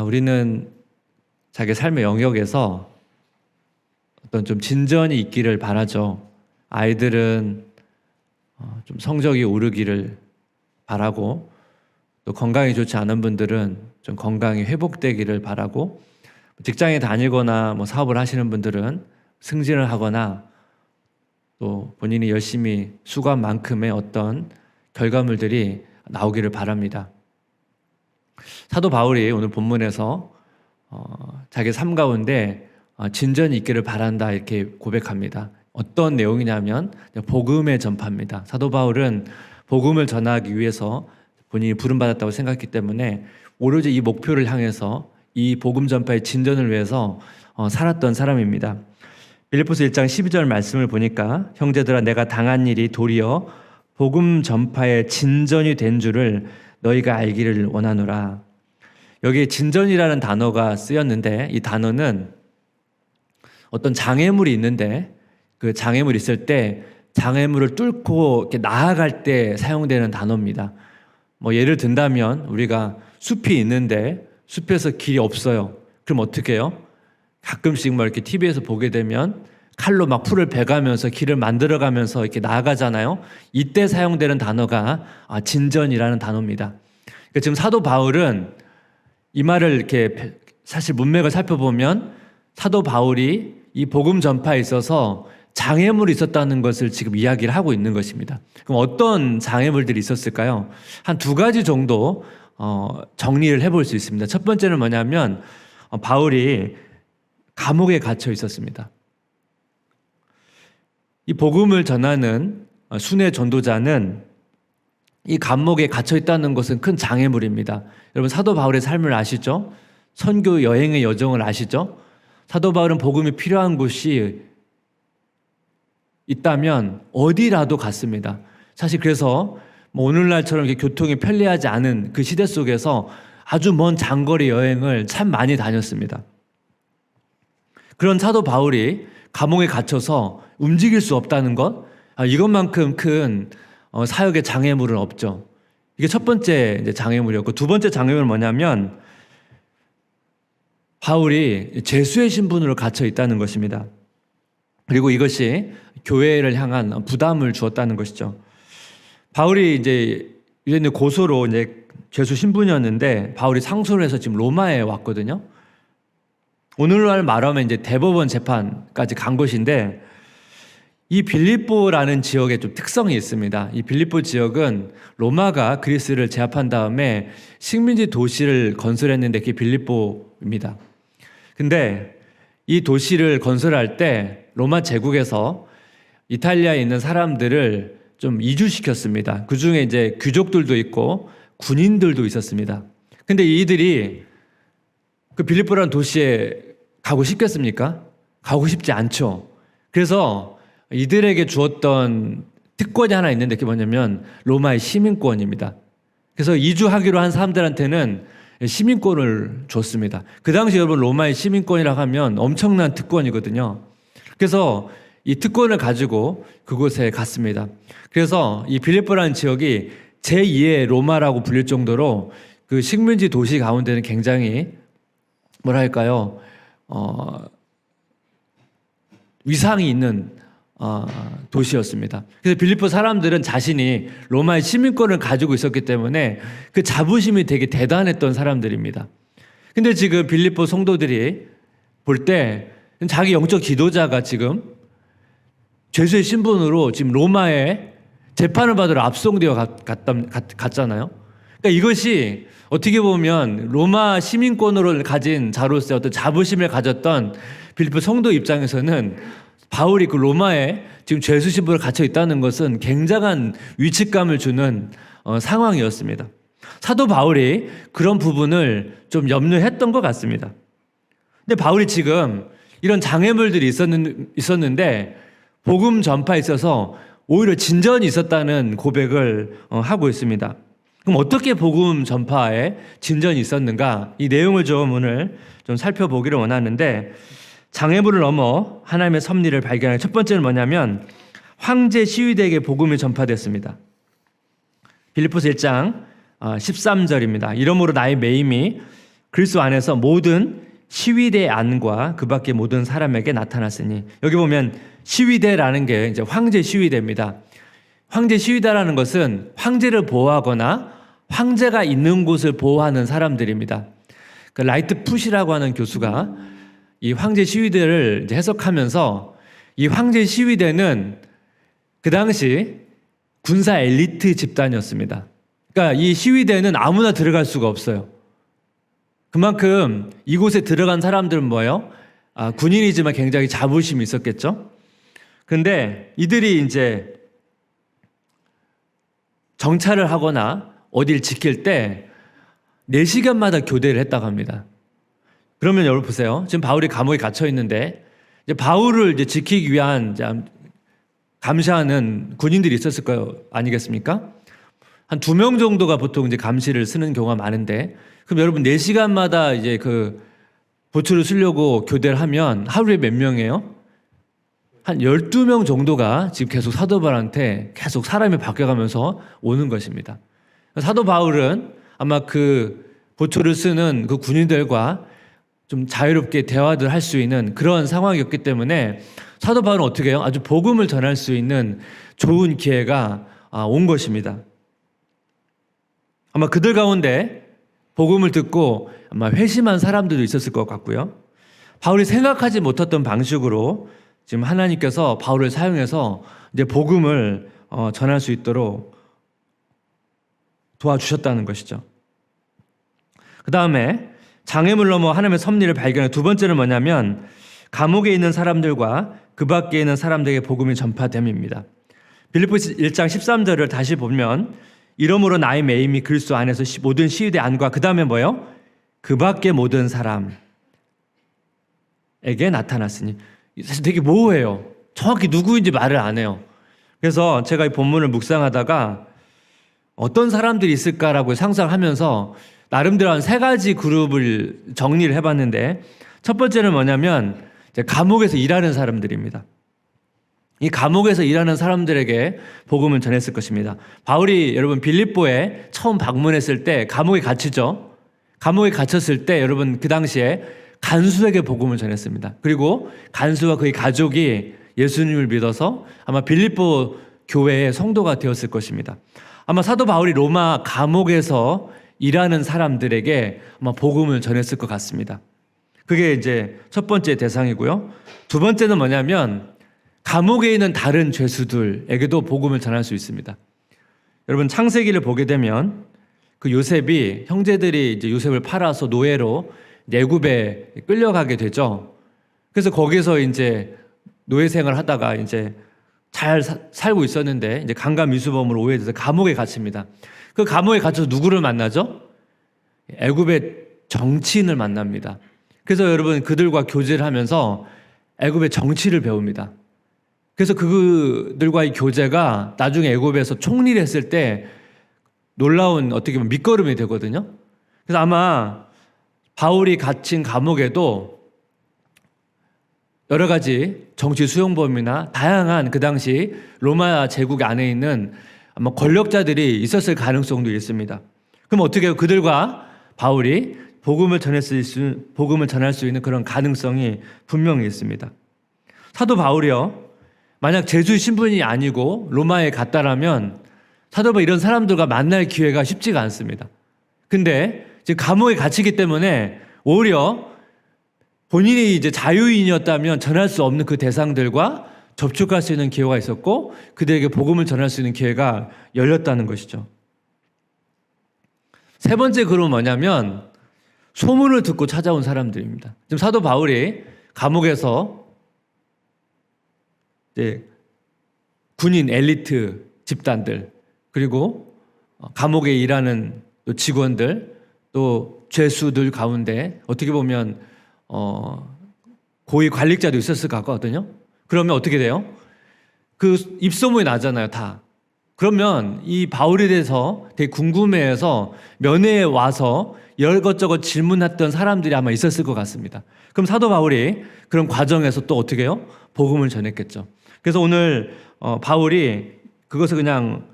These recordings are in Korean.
우리는 자기 삶의 영역에서 어떤 좀 진전이 있기를 바라죠. 아이들은 좀 성적이 오르기를 바라고, 또 건강이 좋지 않은 분들은 좀 건강이 회복되기를 바라고, 직장에 다니거나 사업을 하시는 분들은 승진을 하거나 또 본인이 열심히 수고한 만큼의 어떤 결과물들이 나오기를 바랍니다. 사도 바울이 오늘 본문에서 자기 삶 가운데 진전이 있기를 바란다 이렇게 고백합니다. 어떤 내용이냐면 복음의 전파입니다. 사도 바울은 복음을 전하기 위해서 본인이 부름받았다고 생각했기 때문에 오로지 이 목표를 향해서 이 복음 전파의 진전을 위해서 살았던 사람입니다. 빌립보서 1장 12절 말씀을 보니까 형제들아 내가 당한 일이 도리어 복음 전파의 진전이 된 줄을 너희가 알기를 원하노라. 여기 진전이라는 단어가 쓰였는데 이 단어는 어떤 장애물이 있는데 그 장애물이 있을 때 장애물을 뚫고 이렇게 나아갈 때 사용되는 단어입니다. 예를 든다면 우리가 숲이 있는데 숲에서 길이 없어요. 그럼 어떻게 해요? 가끔씩 이렇게 TV에서 보게 되면 칼로 풀을 베가면서 길을 만들어가면서 이렇게 나아가잖아요. 이때 사용되는 단어가 진전이라는 단어입니다. 그러니까 지금 사도 바울은 이 말을 이렇게 사실 문맥을 살펴보면 사도 바울이 이 복음 전파에 있어서 장애물이 있었다는 것을 지금 이야기를 하고 있는 것입니다. 그럼 어떤 장애물들이 있었을까요? 한 두 가지 정도 정리를 해볼 수 있습니다. 첫 번째는 뭐냐면 바울이 감옥에 갇혀 있었습니다. 이 복음을 전하는 순회 전도자는 이 감옥에 갇혀 있다는 것은 큰 장애물입니다. 여러분 사도 바울의 삶을 아시죠? 선교 여행의 여정을 아시죠? 사도 바울은 복음이 필요한 곳이 있다면 어디라도 갔습니다. 사실 그래서 오늘날처럼 이렇게 교통이 편리하지 않은 그 시대 속에서 아주 먼 장거리 여행을 참 많이 다녔습니다. 그런 사도 바울이 감옥에 갇혀서 움직일 수 없다는 것, 이것만큼 큰 사역의 장애물은 없죠. 이게 첫 번째 장애물이었고, 두 번째 장애물은 뭐냐면 바울이 죄수의 신분으로 갇혀 있다는 것입니다. 그리고 이것이 교회를 향한 부담을 주었다는 것이죠. 바울이 이제는 고소로 죄수 신분이었는데 바울이 상소를 해서 지금 로마에 왔거든요. 오늘날 말하면 대법원 재판까지 간 것인데 이 빌립보라는 지역에 좀 특성이 있습니다. 이 빌립보 지역은 로마가 그리스를 제압한 다음에 식민지 도시를 건설했는데 그게 빌립보입니다. 근데 이 도시를 건설할 때 로마 제국에서 이탈리아에 있는 사람들을 좀 이주시켰습니다. 그 중에 귀족들도 있고 군인들도 있었습니다. 근데 이들이 그 빌립보라는 도시에 가고 싶겠습니까? 가고 싶지 않죠. 그래서 이들에게 주었던 특권이 하나 있는데 그게 뭐냐면 로마의 시민권입니다. 그래서 이주하기로 한 사람들한테는 시민권을 줬습니다. 그 당시 여러분 로마의 시민권이라고 하면 엄청난 특권이거든요. 그래서 이 특권을 가지고 그곳에 갔습니다. 그래서 이 빌립보라는 지역이 제2의 로마라고 불릴 정도로 그 식민지 도시 가운데는 굉장히 뭐랄까요, 위상이 있는 도시였습니다. 그래서 빌립보 사람들은 자신이 로마의 시민권을 가지고 있었기 때문에 그 자부심이 되게 대단했던 사람들입니다. 근데 지금 빌립보 성도들이 볼 때 자기 영적 지도자가 지금 죄수의 신분으로 지금 로마에 재판을 받으러 압송되어 갔잖아요. 그러니까 이것이 어떻게 보면 로마 시민권으로 가진 자로서의 어떤 자부심을 가졌던 빌립보 성도 입장에서는 바울이 그 로마에 지금 죄수 신분으로 갇혀 있다는 것은 굉장한 위축감을 주는 상황이었습니다. 사도 바울이 그런 부분을 좀 염려했던 것 같습니다. 근데 바울이 지금 이런 장애물들이 있었는데 복음 전파에 있어서 오히려 진전이 있었다는 고백을 하고 있습니다. 그럼 어떻게 복음 전파에 진전이 있었는가? 이 내용을 오늘 좀 살펴보기를 원하는데 장애물을 넘어 하나님의 섭리를 발견하는 첫 번째는 뭐냐면 황제 시위대에게 복음이 전파됐습니다. 빌립보서 1장 13절입니다. 이러므로 나의 매임이 그리스도 안에서 모든 시위대의 안과 그 밖의 모든 사람에게 나타났으니, 여기 보면 시위대라는 게 이제 황제 시위대입니다. 황제 시위대라는 것은 황제를 보호하거나 황제가 있는 곳을 보호하는 사람들입니다. 그 라이트 푸시라고 하는 교수가 이 황제 시위대를 이제 해석하면서, 이 황제 시위대는 그 당시 군사 엘리트 집단이었습니다. 그러니까 이 시위대는 아무나 들어갈 수가 없어요. 그만큼 이곳에 들어간 사람들은 뭐예요? 군인이지만 굉장히 자부심이 있었겠죠. 근데 이들이 이제 정찰을 하거나 어디를 지킬 때 4시간마다 교대를 했다고 합니다. 그러면 여러분 보세요. 지금 바울이 감옥에 갇혀 있는데 이제 바울을 이제 지키기 위한 감시하는 군인들이 있었을 거 아니겠습니까? 한 2명 정도가 보통 이제 감시를 쓰는 경우가 많은데, 그럼 여러분 4시간마다 이제 그 보초를 쓰려고 교대를 하면 하루에 몇 명이에요? 한 12명 정도가 지금 계속 사도 바울한테 계속 사람이 바뀌어가면서 오는 것입니다. 사도 바울은 아마 그 보초를 쓰는 그 군인들과 좀 자유롭게 대화를 할 수 있는 그런 상황이었기 때문에 사도 바울은 어떻게 해요? 아주 복음을 전할 수 있는 좋은 기회가 온 것입니다. 아마 그들 가운데 복음을 듣고 아마 회심한 사람들도 있었을 것 같고요. 바울이 생각하지 못했던 방식으로 지금 하나님께서 바울을 사용해서 이제 복음을 전할 수 있도록 도와주셨다는 것이죠. 그 다음에 장애물 넘어 하나님의 섭리를 발견해 두 번째는 뭐냐면 감옥에 있는 사람들과 그 밖에 있는 사람들에게 복음이 전파됨입니다. 빌립보서 1장 13절을 다시 보면 이러므로 나의 매임이 그리스도 안에서 모든 시위대 안과 그 다음에 뭐예요? 그 밖에 모든 사람에게 나타났으니, 사실 되게 모호해요. 정확히 누구인지 말을 안 해요. 그래서 제가 이 본문을 묵상하다가 어떤 사람들이 있을까라고 상상하면서 나름대로 한 3가지 그룹을 정리를 해봤는데, 첫 번째는 뭐냐면 이제 감옥에서 일하는 사람들입니다. 이 감옥에서 일하는 사람들에게 복음을 전했을 것입니다. 바울이 여러분 빌립보에 처음 방문했을 때 감옥에 갇히죠. 감옥에 갇혔을 때 여러분 그 당시에 간수에게 복음을 전했습니다. 그리고 간수와 그의 가족이 예수님을 믿어서 아마 빌립보 교회의 성도가 되었을 것입니다. 아마 사도 바울이 로마 감옥에서 일하는 사람들에게 아마 복음을 전했을 것 같습니다. 그게 이제 첫 번째 대상이고요. 두 번째는 뭐냐면 감옥에 있는 다른 죄수들에게도 복음을 전할 수 있습니다. 여러분 창세기를 보게 되면 그 요셉이, 형제들이 이제 요셉을 팔아서 노예로 애굽에 끌려가게 되죠. 그래서 거기서 이제 노예 생활을 하다가 이제 잘 살고 있었는데 이제 강간미수범으로 오해돼서 감옥에 갇힙니다. 그 감옥에 갇혀서 누구를 만나죠? 애굽의 정치인을 만납니다. 그래서 여러분 그들과 교제를 하면서 애굽의 정치를 배웁니다. 그래서 그들과의 교제가 나중에 애굽에서 총리를 했을 때 놀라운 어떻게 보면 밑거름이 되거든요. 그래서 아마 바울이 갇힌 감옥에도 여러 가지 정치 수용범이나 다양한 그 당시 로마 제국 안에 있는 아마 권력자들이 있었을 가능성도 있습니다. 그럼 어떻게 해요? 그들과 바울이 복음을 전할 수 있는 그런 가능성이 분명히 있습니다. 사도 바울이요, 만약 제주 신분이 아니고 로마에 갔다라면 사도 바울 이런 사람들과 만날 기회가 쉽지가 않습니다. 근데 지금 감옥에 갇히기 때문에 오히려 본인이 이제 자유인이었다면 전할 수 없는 그 대상들과 접촉할 수 있는 기회가 있었고 그들에게 복음을 전할 수 있는 기회가 열렸다는 것이죠. 세 번째 그룹은 뭐냐면 소문을 듣고 찾아온 사람들입니다. 지금 사도 바울이 감옥에서 이제 군인 엘리트 집단들, 그리고 감옥에 일하는 또 직원들, 또 죄수들 가운데 어떻게 보면 고위 관리자도 있었을 것 같거든요. 그러면 어떻게 돼요? 그 입소문이 나잖아요, 다. 그러면 이 바울에 대해서 되게 궁금해해서 면회에 와서 이것저것 질문했던 사람들이 아마 있었을 것 같습니다. 그럼 사도 바울이 그런 과정에서 또 어떻게 해요? 복음을 전했겠죠. 그래서 오늘 바울이 그것을 그냥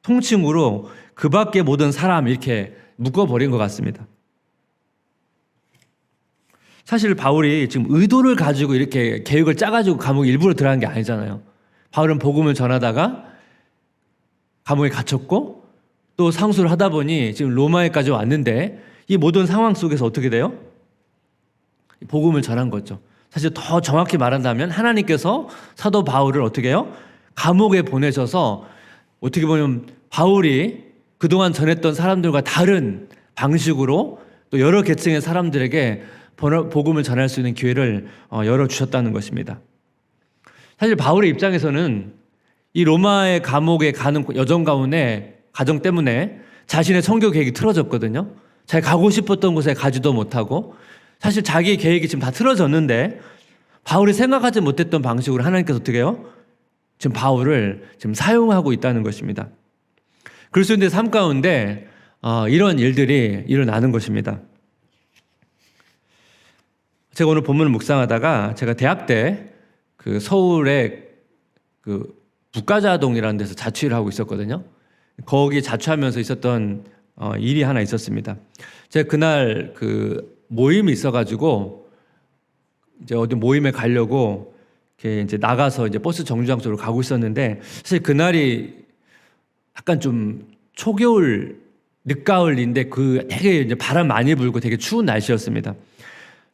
통칭으로 그 밖에 모든 사람 이렇게 묶어버린 것 같습니다. 사실 바울이 지금 의도를 가지고 이렇게 계획을 짜가지고 감옥에 일부러 들어간 게 아니잖아요. 바울은 복음을 전하다가 감옥에 갇혔고 또 상수를 하다 보니 지금 로마에까지 왔는데 이 모든 상황 속에서 어떻게 돼요? 복음을 전한 거죠. 사실 더 정확히 말한다면 하나님께서 사도 바울을 어떻게 해요? 감옥에 보내셔서 어떻게 보면 바울이 그동안 전했던 사람들과 다른 방식으로 또 여러 계층의 사람들에게 복음을 전할 수 있는 기회를 열어주셨다는 것입니다. 사실 바울의 입장에서는 이 로마의 감옥에 가는 여정 가운데 가정 때문에 자신의 선교 계획이 틀어졌거든요. 자기 가고 싶었던 곳에 가지도 못하고 사실 자기 계획이 지금 다 틀어졌는데 바울이 생각하지 못했던 방식으로 하나님께서 어떻게 해요? 지금 바울을 지금 사용하고 있다는 것입니다. 그리스도인의 삶 가운데 이런 일들이 일어나는 것입니다. 제가 오늘 본문을 묵상하다가 제가 대학 때 그 서울의 그 북가자동이라는 데서 자취를 하고 있었거든요. 거기 자취하면서 있었던 일이 하나 있었습니다. 제가 그날 그 모임이 있어가지고 이제 어디 모임에 가려고 이렇게 이제 나가서 이제 버스 정류장 쪽으로 가고 있었는데 사실 그날이 약간 좀 초겨울 늦가을인데 그 되게 이제 바람 많이 불고 되게 추운 날씨였습니다.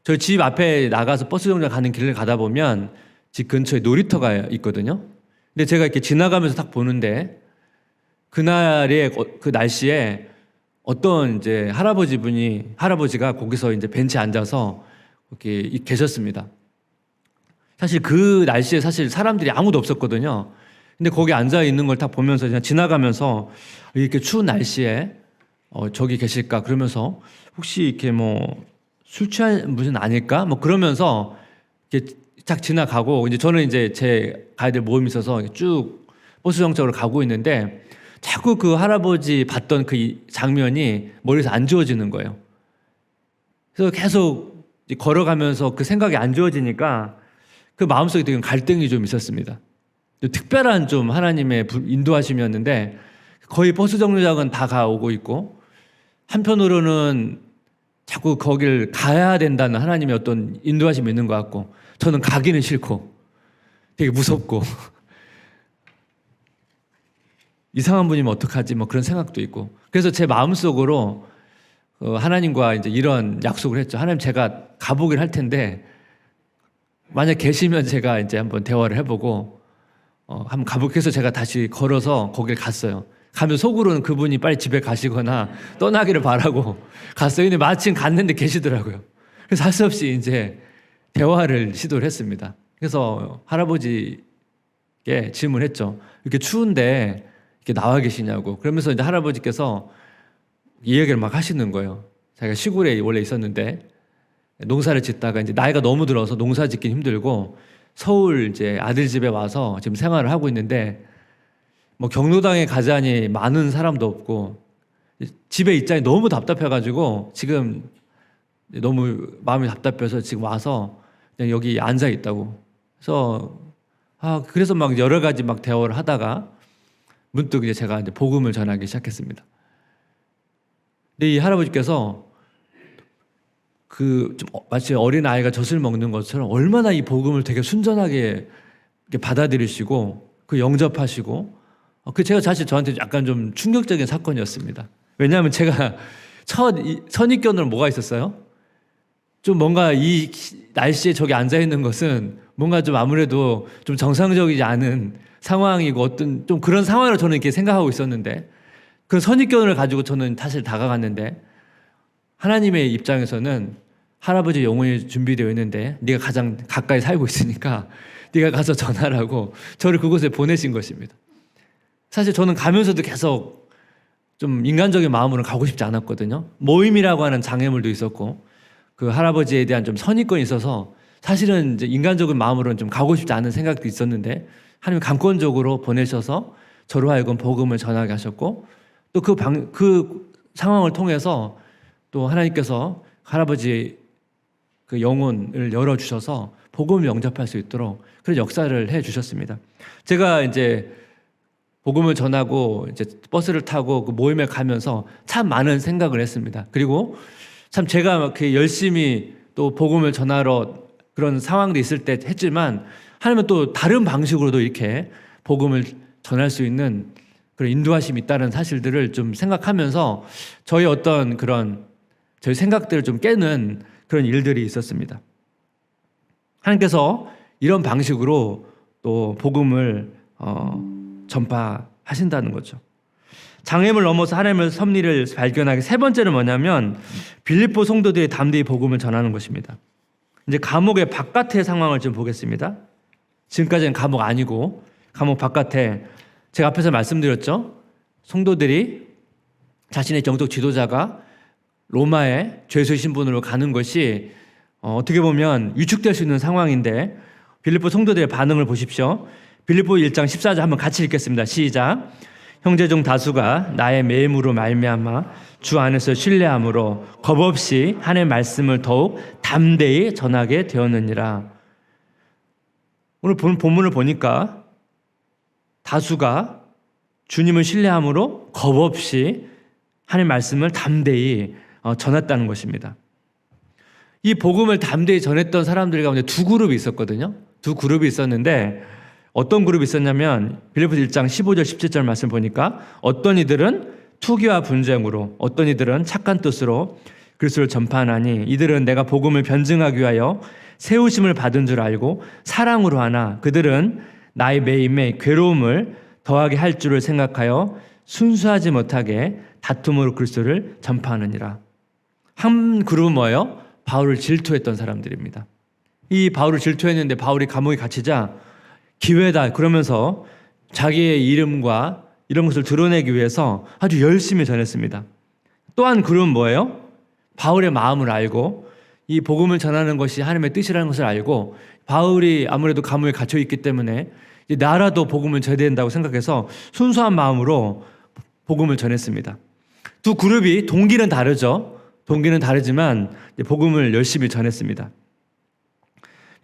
저희 집 앞에 나가서 버스 정류장 가는 길을 가다 보면 집 근처에 놀이터가 있거든요. 근데 제가 이렇게 지나가면서 딱 보는데 그날의 그 날씨에 어떤 이제 할아버지가 거기서 이제 벤치에 앉아서 이렇게 계셨습니다. 사실 그 날씨에 사실 사람들이 아무도 없었거든요. 근데 거기 앉아 있는 걸 딱 보면서 그냥 지나가면서 이렇게 추운 날씨에 저기 계실까 그러면서 혹시 이렇게 뭐 술 취한 분은 아닐까 뭐 그러면서 이렇게 딱 지나가고 이제 저는 이제 제 가야 될 모임이 있어서 쭉 버스 정차로 가고 있는데 자꾸 그 할아버지 봤던 그 장면이 머리에서 안 지워지는 거예요. 그래서 계속 걸어가면서 그 생각이 안 지워지니까 그 마음속에 되게 갈등이 좀 있었습니다. 특별한 좀 하나님의 인도하심이었는데 거의 버스 정류장은 다 가오고 있고 한편으로는 자꾸 거길 가야 된다는 하나님의 어떤 인도하심이 있는 것 같고 저는 가기는 싫고 되게 무섭고 이상한 분이면 어떡하지 뭐 그런 생각도 있고 그래서 제 마음속으로 하나님과 이제 이런 약속을 했죠. 하나님 제가 가보긴 할 텐데 만약 계시면 제가 이제 한번 대화를 해보고 한번 가볼게요. 해서 제가 다시 걸어서 거길 갔어요. 가면 속으로는 그분이 빨리 집에 가시거나 떠나기를 바라고 갔어요. 근데 마침 갔는데 계시더라고요. 그래서 할 수 없이 이제 대화를 시도를 했습니다. 그래서 할아버지께 질문했죠. 이렇게 추운데 이렇게 나와 계시냐고. 그러면서 이제 할아버지께서 이 얘기를 막 하시는 거예요. 자기가 시골에 원래 있었는데 농사를 짓다가 이제 나이가 너무 들어서 농사 짓기 힘들고 서울 이제 아들 집에 와서 지금 생활을 하고 있는데 뭐 경로당에 가자니 많은 사람도 없고 집에 있자니 너무 답답해가지고 지금 너무 마음이 답답해서 지금 와서 그냥 여기 앉아 있다고. 그래서 막 여러 가지 막 대화를 하다가 문득 이제 제가 이제 복음을 전하기 시작했습니다. 근데 이 할아버지께서 그 좀 마치 어린 아이가 젖을 먹는 것처럼 얼마나 이 복음을 되게 순전하게 받아들이시고 그 영접하시고 그 제가 사실 저한테 약간 좀 충격적인 사건이었습니다. 왜냐하면 제가 첫 선입견으로 뭐가 있었어요? 좀 뭔가 이 날씨에 저기 앉아 있는 것은 뭔가 좀 아무래도 좀 정상적이지 않은 상황이고 어떤 좀 그런 상황으로 저는 이렇게 생각하고 있었는데 그 선입견을 가지고 저는 사실 다가갔는데 하나님의 입장에서는 할아버지 영혼이 준비되어 있는데 네가 가장 가까이 살고 있으니까 네가 가서 전하라고 저를 그곳에 보내신 것입니다. 사실 저는 가면서도 계속 좀 인간적인 마음으로는 가고 싶지 않았거든요. 모임이라고 하는 장애물도 있었고 그 할아버지에 대한 좀 선입견이 있어서 사실은 이제 인간적인 마음으로는 좀 가고 싶지 않은 생각도 있었는데 하나님이 강권적으로 보내셔서 저로 하여금 복음을 전하게 하셨고 또 그 상황을 통해서 또 하나님께서 할아버지 그 영혼을 열어주셔서 복음을 영접할 수 있도록 그런 역사를 해 주셨습니다. 제가 이제 복음을 전하고 이제 버스를 타고 그 모임에 가면서 참 많은 생각을 했습니다. 그리고 참 제가 그 열심히 또 복음을 전하러 그런 상황도 있을 때 했지만 하나님은 또 다른 방식으로도 이렇게 복음을 전할 수 있는 그런 인도하심이 있다는 사실들을 좀 생각하면서 저희 어떤 그런 저희 생각들을 좀 깨는 그런 일들이 있었습니다. 하나님께서 이런 방식으로 또 복음을 전파하신다는 거죠. 장애물 넘어서 하나님의 섭리를 발견하기 세 번째는 뭐냐면 빌립보 성도들이 담대히 복음을 전하는 것입니다. 이제 감옥의 바깥의 상황을 좀 보겠습니다. 지금까지는 감옥 아니고 감옥 바깥에 제가 앞에서 말씀드렸죠. 성도들이 자신의 영적 지도자가 로마에 죄수의 신분으로 가는 것이 어떻게 보면 위축될 수 있는 상황인데 빌립보 성도들의 반응을 보십시오. 빌립보 1장 14절 한번 같이 읽겠습니다. 시작. 형제 중 다수가 나의 매임으로 말미암아 주 안에서 신뢰함으로 겁없이 하나님의 말씀을 더욱 담대히 전하게 되었느니라. 오늘 본문을 보니까 다수가 주님을 신뢰함으로 겁없이 하나님의 말씀을 담대히 전했다는 것입니다. 이 복음을 담대히 전했던 사람들 가운데 두 그룹이 있었거든요. 두 그룹이 있었는데 어떤 그룹이 있었냐면 빌립보서 1장 15절 17절 말씀 보니까 어떤 이들은 투기와 분쟁으로 어떤 이들은 착한 뜻으로 그리스도를 전파하나니 이들은 내가 복음을 변증하기 위하여 세우심을 받은 줄 알고 사랑으로 하나 그들은 나의 매임에 괴로움을 더하게 할 줄을 생각하여 순수하지 못하게 다툼으로 그리스도를 전파하느니라. 한 그룹은 뭐예요? 바울을 질투했던 사람들입니다. 이 바울을 질투했는데 바울이 감옥에 갇히자 기회다 그러면서 자기의 이름과 이런 것을 드러내기 위해서 아주 열심히 전했습니다. 또 한 그룹은 뭐예요? 바울의 마음을 알고 이 복음을 전하는 것이 하나님의 뜻이라는 것을 알고 바울이 아무래도 감옥에 갇혀 있기 때문에 나라도 복음을 전해야 된다고 생각해서 순수한 마음으로 복음을 전했습니다. 두 그룹이 동기는 다르죠. 동기는 다르지만 복음을 열심히 전했습니다.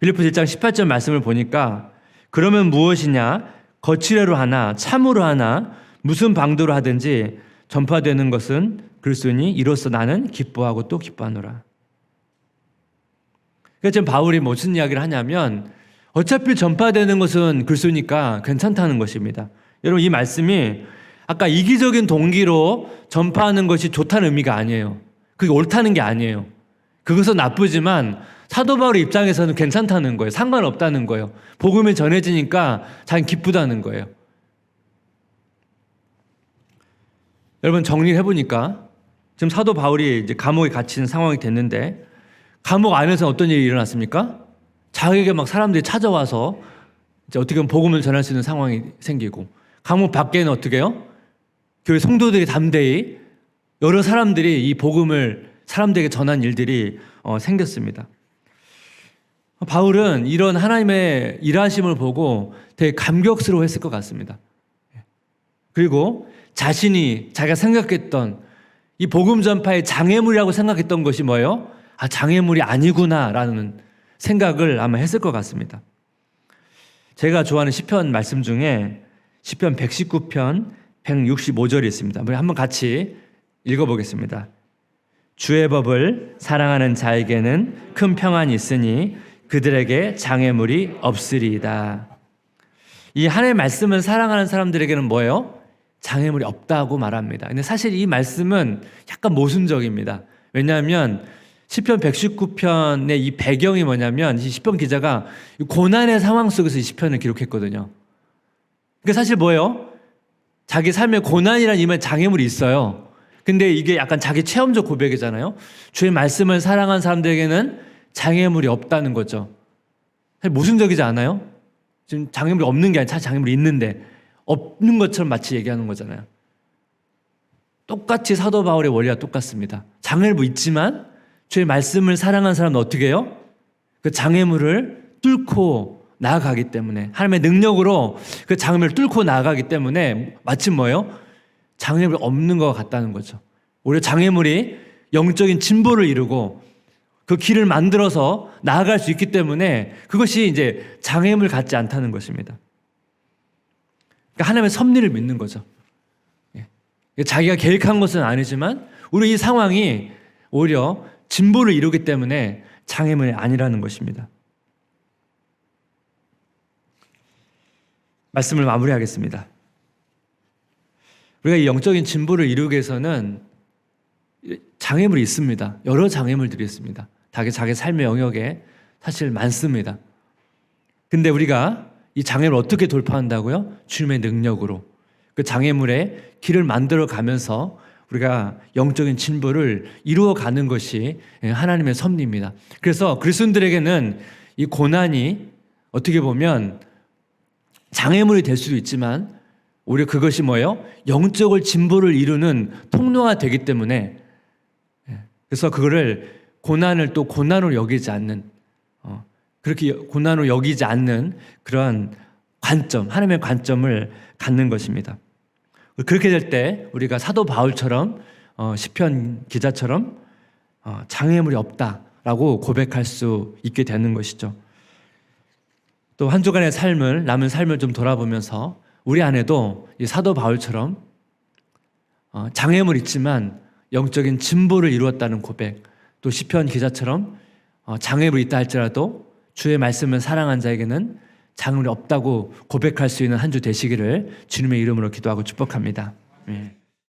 빌립보서 1장 18절 말씀을 보니까 그러면 무엇이냐? 거칠애로 하나 참으로 하나 무슨 방도로 하든지 전파되는 것은 그리스도니 이로써 나는 기뻐하고 또 기뻐하노라. 그러니까 지금 바울이 무슨 이야기를 하냐면 어차피 전파되는 것은 그리스도니까 괜찮다는 것입니다. 여러분 이 말씀이 아까 이기적인 동기로 전파하는 것이 좋다는 의미가 아니에요. 그게 옳다는 게 아니에요. 그것은 나쁘지만 사도 바울의 입장에서는 괜찮다는 거예요. 상관없다는 거예요. 복음이 전해지니까 자기는 기쁘다는 거예요. 여러분 정리를 해보니까 지금 사도 바울이 이제 감옥에 갇힌 상황이 됐는데 감옥 안에서 어떤 일이 일어났습니까? 자기에게 막 사람들이 찾아와서 이제 어떻게 보면 복음을 전할 수 있는 상황이 생기고 감옥 밖에는 어떻게 해요? 교회 성도들이 담대히 여러 사람들이 이 복음을 사람들에게 전한 일들이 생겼습니다. 바울은 이런 하나님의 일하심을 보고 되게 감격스러워했을 것 같습니다. 그리고 자기가 생각했던 이 복음 전파의 장애물이라고 생각했던 것이 뭐예요? 아, 장애물이 아니구나라는 생각을 아마 했을 것 같습니다. 제가 좋아하는 시편 말씀 중에 시편 119편 165절이 있습니다. 우리 한번 같이 읽어보겠습니다. 주의 법을 사랑하는 자에게는 큰 평안이 있으니 그들에게 장애물이 없으리이다. 이 하나님의 말씀을 사랑하는 사람들에게는 뭐예요? 장애물이 없다고 말합니다. 근데 사실 이 말씀은 약간 모순적입니다. 왜냐하면 시편 119편의 이 배경이 뭐냐면 이 시편 기자가 고난의 상황 속에서 이 시편을 기록했거든요. 그러니까 사실 뭐예요? 자기 삶에 고난이라는 이면 장애물이 있어요. 근데 이게 약간 자기 체험적 고백이잖아요. 주의 말씀을 사랑한 사람들에게는 장애물이 없다는 거죠. 사실 모순적이지 않아요? 지금 장애물이 없는 게 아니라 사실 장애물이 있는데 없는 것처럼 마치 얘기하는 거잖아요. 똑같이 사도 바울의 원리와 똑같습니다. 장애물 있지만 주의 말씀을 사랑한 사람은 어떻게 해요? 그 장애물을 뚫고 나아가기 때문에 하나님의 능력으로 그 장애물을 뚫고 나아가기 때문에 마침 뭐예요? 장애물이 없는 것 같다는 거죠. 오히려 장애물이 영적인 진보를 이루고 그 길을 만들어서 나아갈 수 있기 때문에 그것이 이제 장애물 같지 않다는 것입니다. 그러니까 하나님의 섭리를 믿는 거죠. 자기가 계획한 것은 아니지만 우리 이 상황이 오히려 진보를 이루기 때문에 장애물이 아니라는 것입니다. 말씀을 마무리하겠습니다. 우리가 이 영적인 진보를 이루기 위해서는 장애물이 있습니다. 여러 장애물들이 있습니다. 자기 삶의 영역에 사실 많습니다. 근데 우리가 이 장애물을 어떻게 돌파한다고요? 주님의 능력으로. 그 장애물의 길을 만들어 가면서 우리가 영적인 진보를 이루어가는 것이 하나님의 섭리입니다. 그래서 그리스도인들에게는 이 고난이 어떻게 보면 장애물이 될 수도 있지만 오히려 그것이 뭐예요? 영적을 진보를 이루는 통로가 되기 때문에, 그래서 그거를 고난을 또 고난으로 여기지 않는, 그렇게 고난으로 여기지 않는 그러한 관점, 하나님의 관점을 갖는 것입니다. 그렇게 될 때 우리가 사도 바울처럼 시편 기자처럼 장애물이 없다라고 고백할 수 있게 되는 것이죠. 또 한 주간의 남은 삶을 좀 돌아보면서 우리 안에도 이 사도 바울처럼 장애물이 있지만 영적인 진보를 이루었다는 고백, 또 시편 기자처럼 장애물이 있다 할지라도 주의 말씀을 사랑한 자에게는 장애물이 없다고 고백할 수 있는 한 주 되시기를 주님의 이름으로 기도하고 축복합니다. 예.